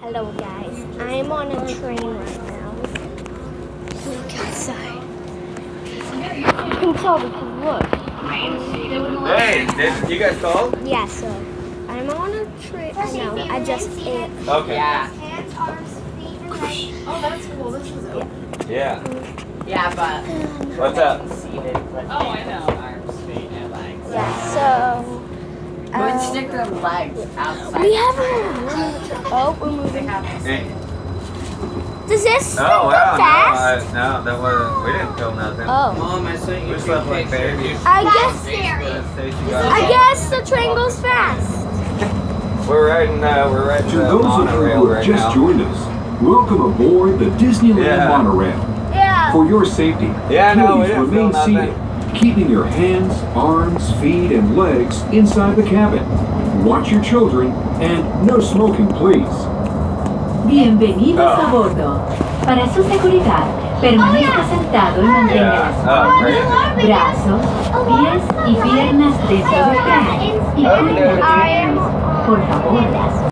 Hello guys, I'm on a train right now. Look outside. You can tell because look. Hey, you guys called? Yeah, so I'm on a train. No, I just ate. Okay. Yeah. Hands, arms, feet, and legs. Oh, that's cool. This is open. Yeah. Yeah, but What's up? seated. But oh, I know. Arms, feet, and legs. Yeah, so. You would stick their legs outside. We have a Oh, we're moving. Hey. Does this Oh wow, fast? no, that wasn't. We didn't film nothing. Oh. Mom, I sent you We two slept like pictures. babies. I guess Stacy got I guess the train goes fast. We're riding To the those of you monorail who have right just now. joined us, welcome aboard the Disneyland Yeah. monorail. Yeah. For your safety, Yeah, no, we please didn't remain feel seated, keeping your hands, arms, feet, and legs inside the cabin. Watch your children, and no smoking, please. Bienvenidos a bordo. Para su seguridad, permanezca sentado y mantenga las brazos, pies y piernas dentro del tren y cuelgue. Por favor,